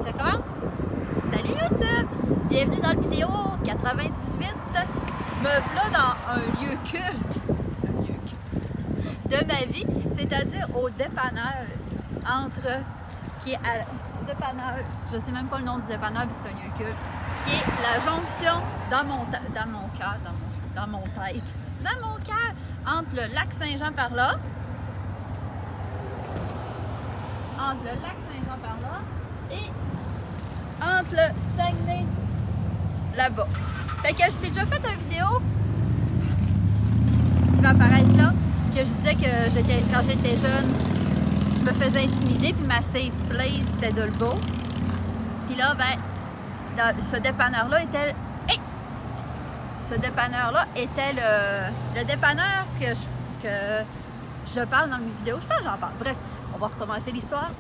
Ça commence? Salut YouTube! Bienvenue dans la vidéo 98. Me voilà dans un lieu culte de ma vie, c'est-à-dire au dépanneur qui est à dépanneur, je sais même pas le nom du dépanneur, mais c'est un lieu culte, qui est la jonction dans mon cœur, entre le lac Saint-Jean par là, et entre le Saguenay là-bas. Fait que je t'ai déjà fait une vidéo qui va apparaître là, que je disais que quand j'étais jeune, je me faisais intimider, puis ma safe place c'était Dolbeau. Puis là, ben, ce dépanneur-là était... Ce dépanneur-là était le dépanneur que je parle dans mes vidéos. Je pense que j'en parle. Bref, on va recommencer l'histoire.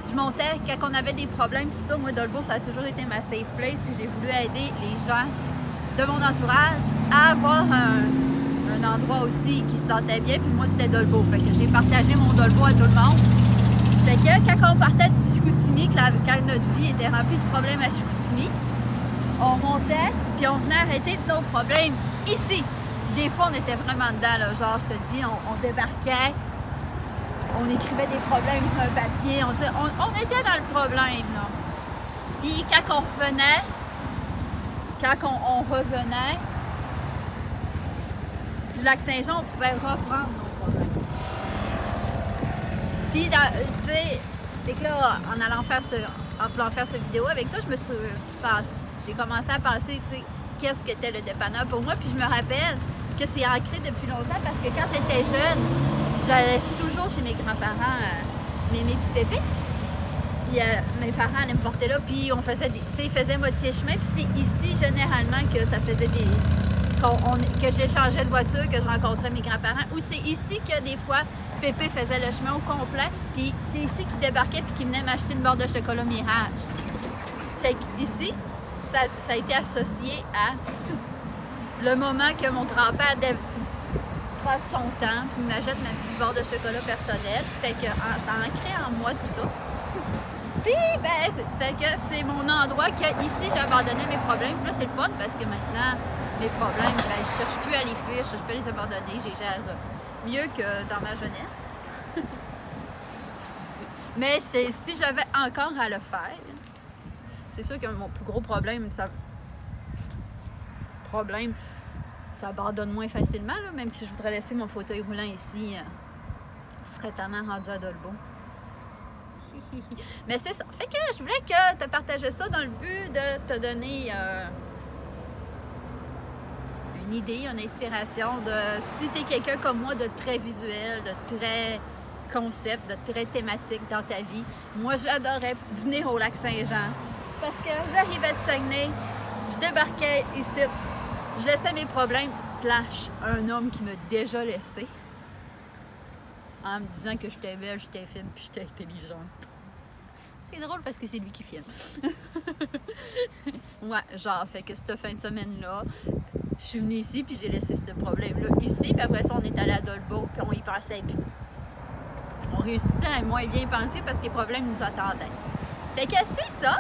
Je montais quand on avait des problèmes, puis tout ça. Moi, Dolbeau, ça a toujours été ma safe place, puis j'ai voulu aider les gens de mon entourage à avoir un endroit aussi qui se sentait bien, puis moi, c'était Dolbeau. Fait que j'ai partagé mon Dolbeau à tout le monde. Fait que quand on partait de Chicoutimi, quand notre vie était remplie de problèmes à Chicoutimi, on montait, puis on venait arrêter nos problèmes ici. Puis des fois, on était vraiment dedans, là, genre, je te dis, on débarquait, on écrivait des problèmes sur un papier, on était dans le problème, là. Puis quand on revenait du lac Saint-Jean, on pouvait reprendre nos problèmes. Puis, tu sais, c'est que là, en voulant faire cette vidéo avec toi, j'ai commencé à penser, tu sais, qu'est-ce qu'était le dépanneur pour moi. Puis je me rappelle que c'est ancré depuis longtemps parce que quand j'étais jeune, j'allais toujours chez mes grands-parents, Mémé puis Pépé. Puis mes parents allaient me porter là, puis on faisait tu sais, ils faisaient moitié chemin. Puis c'est ici, généralement, que ça faisait que j'échangeais de voiture, que je rencontrais mes grands-parents. Ou c'est ici que des fois, Pépé faisait le chemin au complet. Puis c'est ici qu'il débarquait puis qu'il venait m'acheter une barre de chocolat Mirage. C'est ici, ça a été associé à le moment que mon grand-père prend son temps puis m'achète ma petite barre de chocolat personnelle. Fait que ça a ancré en moi tout ça. Puis, ben, fait que c'est mon endroit que ici j'ai abandonné mes problèmes. Puis là, c'est le fun parce que maintenant, mes problèmes, ben, je cherche plus à les fuir, je cherche plus à les abandonner. J'ai gère mieux que dans ma jeunesse. Mais si j'avais encore à le faire, c'est sûr que mon plus gros problème, ça abandonne moins facilement, là, même si je voudrais laisser mon fauteuil roulant ici, je serais tellement rendu à Dolbeau. Mais c'est ça. Fait que je voulais te partager ça dans le but de te donner une idée, une inspiration de si tu es quelqu'un comme moi de très visuel, de très concept, de très thématique dans ta vie. Moi, j'adorais venir au lac Saint-Jean parce que j'arrivais de Saguenay, je débarquais ici, je laissais mes problèmes / un homme qui m'a déjà laissé en me disant que j'étais belle, j'étais fine puis j'étais intelligente. C'est drôle parce que c'est lui qui filme. Ouais, genre, fait que cette fin de semaine-là, je suis venue ici puis j'ai laissé ce problème-là ici, puis après ça, on est allé à Dolbeau puis on y pensait plus. On réussissait à moins bien y penser parce que les problèmes nous attendaient. Fait que c'est ça.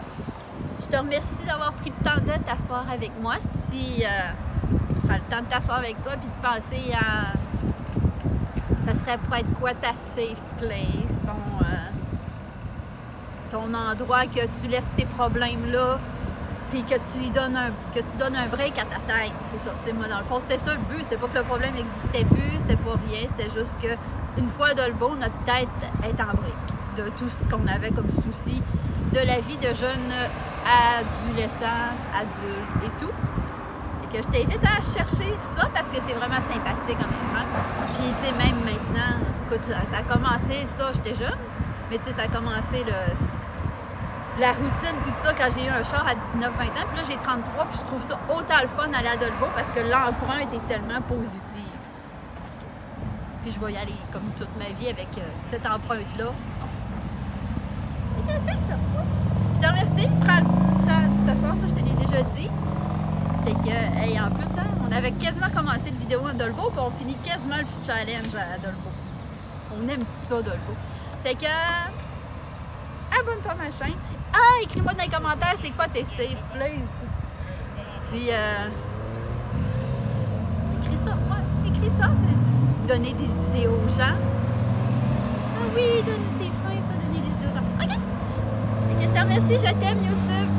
Je te remercie d'avoir pris le temps de t'asseoir avec moi. Si tu prends le temps de t'asseoir avec toi puis de penser à... Ça serait pour être quoi ta safe place, ton endroit que tu laisses tes problèmes là, puis que tu donnes un break à ta tête. C'est ça. T'sais, moi, dans le fond, c'était ça le but. C'était pas que le problème n'existait plus, c'était pas rien. C'était juste que une fois Dolbeau, notre tête est en break de tout ce qu'on avait comme souci de la vie de jeune adolescent, adulte et tout. Et que je t'invite à chercher ça parce que c'est vraiment sympathique en même temps. Puis, tu sais, même maintenant, écoute, ça a commencé, ça, j'étais jeune, mais tu sais, ça a commencé la routine, puis tout ça, quand j'ai eu un char à 19-20 ans. Puis là, j'ai 33, puis je trouve ça autant le fun d'aller à Dolbeau parce que l'empreinte est tellement positive. Puis je vais y aller comme toute ma vie avec cette empreinte-là. C'est ça. Je te remercie. Prends le temps de t'asseoir, ça, je te l'ai déjà dit. Fait que, hey, en plus, hein, on avait quasiment commencé le vidéo à Dolbeau, puis on finit quasiment le challenge à Dolbeau. On aime tout ça, Dolbeau. Fait que, abonne-toi à ma chaîne. Ah, écris-moi dans les commentaires c'est quoi tes safe places. Si, écris ça, ouais, écris ça, c'est donner des idées aux gens. Ah oui, donner, c'est fin ça, donner des idées aux gens. Ok? Fait que je te remercie, je t'aime YouTube.